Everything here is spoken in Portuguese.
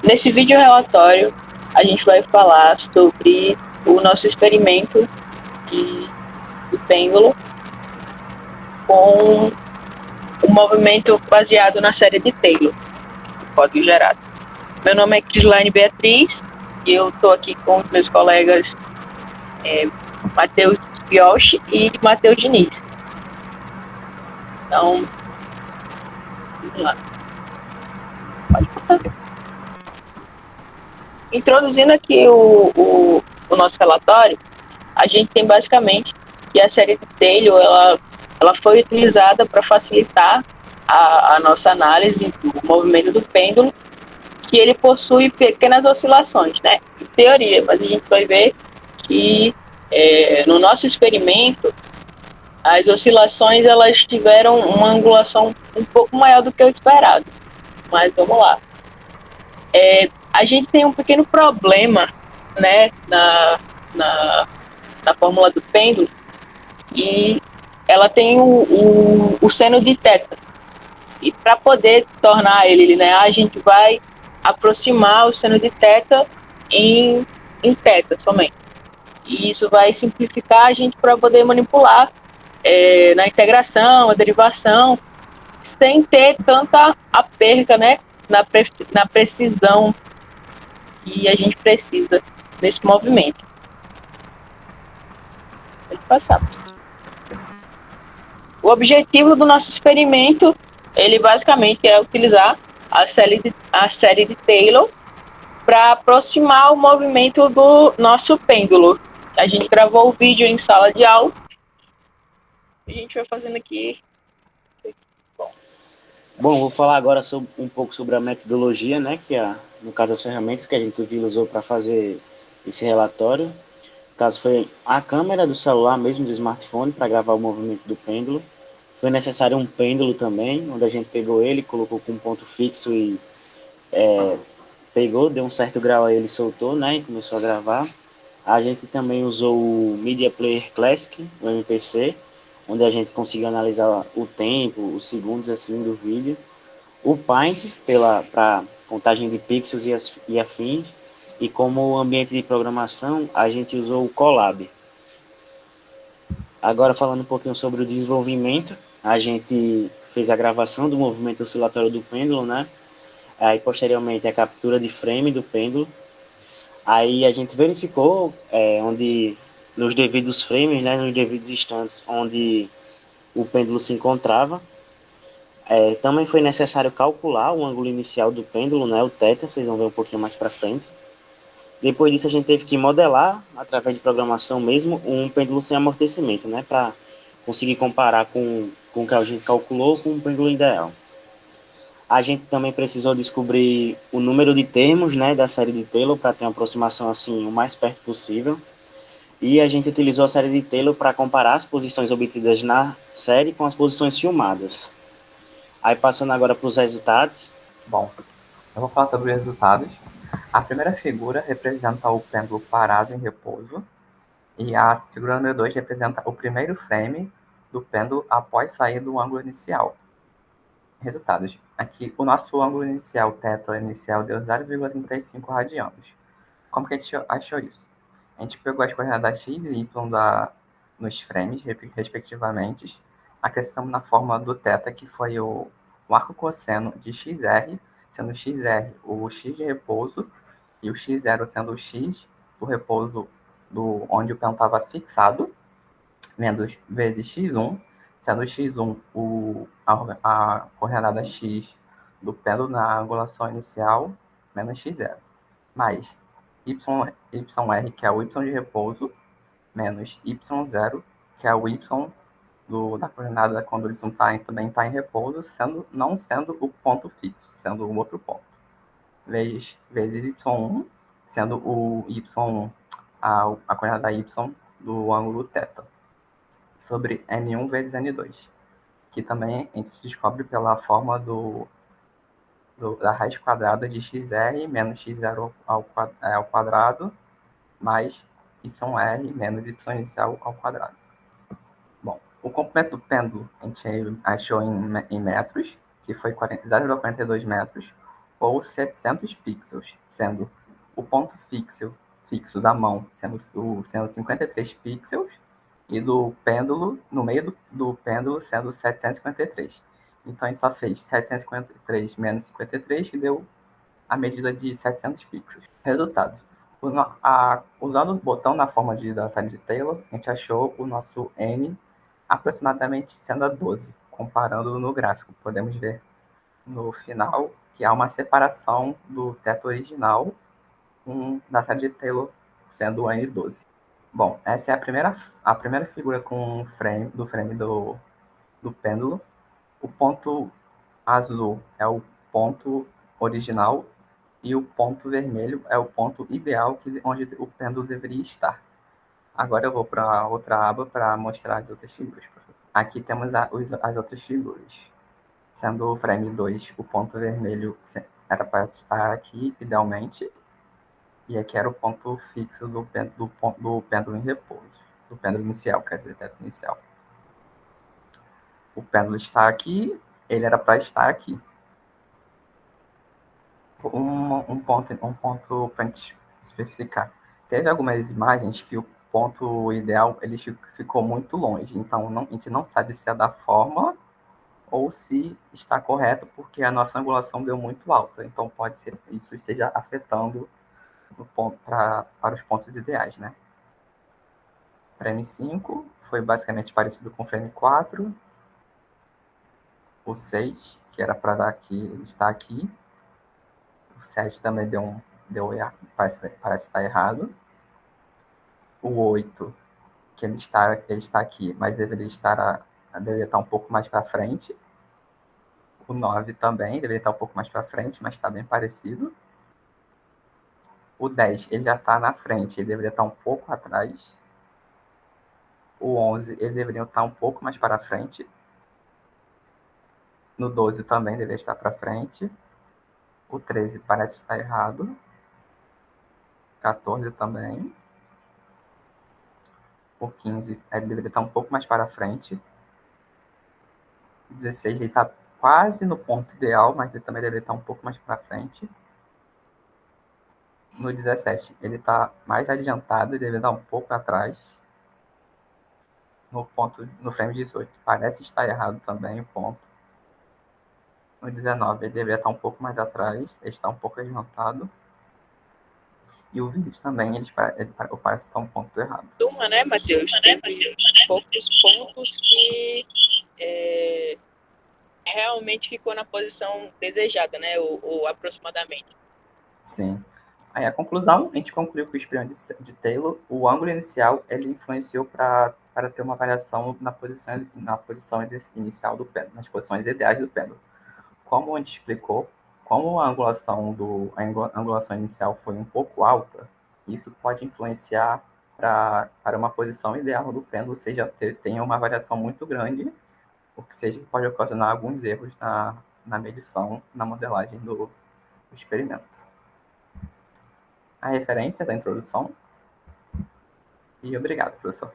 Nesse vídeo relatório, a gente vai falar sobre o nosso experimento do pêndulo com o movimento baseado na série de Taylor, do código gerado. Meu nome é Crislaine Beatriz e eu estou aqui com os meus colegas Matheus Biolchi e Matheus Diniz. Então, vamos lá. Pode passar. Introduzindo aqui o nosso relatório, a gente tem basicamente que a série de Taylor ela foi utilizada para facilitar a nossa análise do movimento do pêndulo, que ele possui pequenas oscilações, né? Em teoria, mas a gente vai ver que no nosso experimento as oscilações elas tiveram uma angulação um pouco maior do que o esperado. Mas vamos lá. A gente tem um pequeno problema, né, na fórmula do pêndulo, e ela tem o seno de θ. E para poder tornar ele linear, a gente vai aproximar o seno de θ em θ somente. E isso vai simplificar a gente para poder manipular na integração, a derivação, sem ter tanta a perca, né, na precisão que a gente precisa nesse movimento. Pode passar. O objetivo do nosso experimento, ele basicamente é utilizar a série de Taylor para aproximar o movimento do nosso pêndulo. A gente gravou o vídeo em sala de aula e a gente vai fazendo aqui. Bom, vou falar agora um pouco sobre a metodologia, né, que no caso as ferramentas que a gente utilizou para fazer esse relatório. No caso foi a câmera do celular mesmo, do smartphone, para gravar o movimento do pêndulo. Foi necessário um pêndulo também, onde a gente pegou ele, colocou com um ponto fixo e pegou, deu um certo grau aí, ele soltou, né, e começou a gravar. A gente também usou o Media Player Classic, o MPC, onde a gente conseguiu analisar o tempo, os segundos assim do vídeo. O Paint, para contagem de pixels e afins. E como ambiente de programação, a gente usou o Colab. Agora falando um pouquinho sobre o desenvolvimento, a gente fez a gravação do movimento oscilatório do pêndulo, né? Aí posteriormente a captura de frame do pêndulo. Aí a gente verificou onde nos devidos frames, né, nos devidos instantes onde o pêndulo se encontrava. Também foi necessário calcular o ângulo inicial do pêndulo, né, o θ, vocês vão ver um pouquinho mais para frente. Depois disso a gente teve que modelar, através de programação mesmo, um pêndulo sem amortecimento, né, para conseguir comparar com o que a gente calculou com o pêndulo ideal. A gente também precisou descobrir o número de termos, né, da série de Taylor para ter uma aproximação assim o mais perto possível. E a gente utilizou a série de Taylor para comparar as posições obtidas na série com as posições filmadas. Aí passando agora para os resultados. Bom, eu vou falar sobre os resultados. A primeira figura representa o pêndulo parado em repouso e a figura número 2 representa o primeiro frame do pêndulo após sair do ângulo inicial. Resultados. Aqui, o nosso ângulo inicial, θ inicial, deu 0,35 radianos. Como que a gente achou isso? A gente pegou as coordenadas x e y nos frames, respectivamente, acrescentamos na forma do θ, que foi o arco cosseno de xr, sendo xr o x de repouso, e o x0 sendo o x do repouso onde o pêndulo estava fixado, menos vezes x1, sendo x1 a coordenada x do pêndulo na angulação inicial, menos x0, mais yr, que é o y de repouso, menos y0, que é o y da coordenada quando o y também está em repouso, não sendo o ponto fixo, sendo o outro ponto, vezes y1, sendo o y, a coordenada y do ângulo θ, sobre n1 vezes n2, que também a gente se descobre pela forma da raiz quadrada de xr menos x0 ao quadrado, mais yr menos y inicial ao quadrado. Bom, o comprimento do pêndulo a gente achou em metros, que foi 0,42 metros. ou 700 pixels, sendo o ponto fixo da mão sendo 53 pixels e do pêndulo, no meio do pêndulo, sendo 753. Então, a gente só fez 753 menos 53, que deu a medida de 700 pixels. Resultado. Usando o botão na forma da série de Taylor, a gente achou o nosso N aproximadamente sendo a 12. Comparando no gráfico, podemos ver no final que há uma separação do teto original da série de Taylor sendo o N12. Bom, essa é a primeira figura com do frame do pêndulo. O ponto azul é o ponto original e o ponto vermelho é o ponto ideal onde o pêndulo deveria estar. Agora eu vou para outra aba para mostrar as outras figuras. Aqui temos as outras figuras. Sendo o frame 2, o ponto vermelho era para estar aqui, idealmente, e aqui era o ponto fixo do pêndulo em repouso, do pêndulo inicial, quer dizer, teto inicial. O pêndulo está aqui, ele era para estar aqui. Um ponto para a gente especificar. Teve algumas imagens que o ponto ideal ele ficou muito longe, então a gente não sabe se é da forma ou se está correto, porque a nossa angulação deu muito alta. Então pode ser que isso esteja afetando para os pontos ideais, né? Frame 5 foi basicamente parecido com o frame 4. O 6, que era para dar aqui, ele está aqui. O 7 também parece estar errado. O 8, que ele está aqui, mas deveria estar um pouco mais para frente. O 9 também deveria estar um pouco mais para frente, mas está bem parecido. O 10, ele já está na frente, ele deveria estar um pouco atrás. O 11, ele deveria estar um pouco mais para frente. No 12 também deveria estar para frente. O 13 parece estar errado. 14 também. O 15, ele deveria estar um pouco mais para frente. O 16, ele está quase no ponto ideal, mas ele também deveria estar um pouco mais para frente. No 17, ele está mais adiantado e deveria estar um pouco atrás. No frame 18, parece estar errado também o ponto. No 19, ele deveria estar um pouco mais atrás, ele está um pouco adiantado. E o 20 também, parece estar um ponto errado. Turma, né, Matheus? Teve poucos pontos que realmente ficou na posição desejada, né? Ou aproximadamente. Sim. Aí a conclusão, a gente concluiu que o experimento de Taylor, o ângulo inicial, ele influenciou para ter uma variação na posição inicial do pêndulo, nas posições ideais do pêndulo. Como a gente explicou, como a angulação inicial foi um pouco alta, isso pode influenciar para uma posição ideal do pêndulo, ou seja, tenha uma variação muito grande, o que seja que pode ocasionar alguns erros na medição, na modelagem do experimento. A referência da introdução. E obrigado, professor.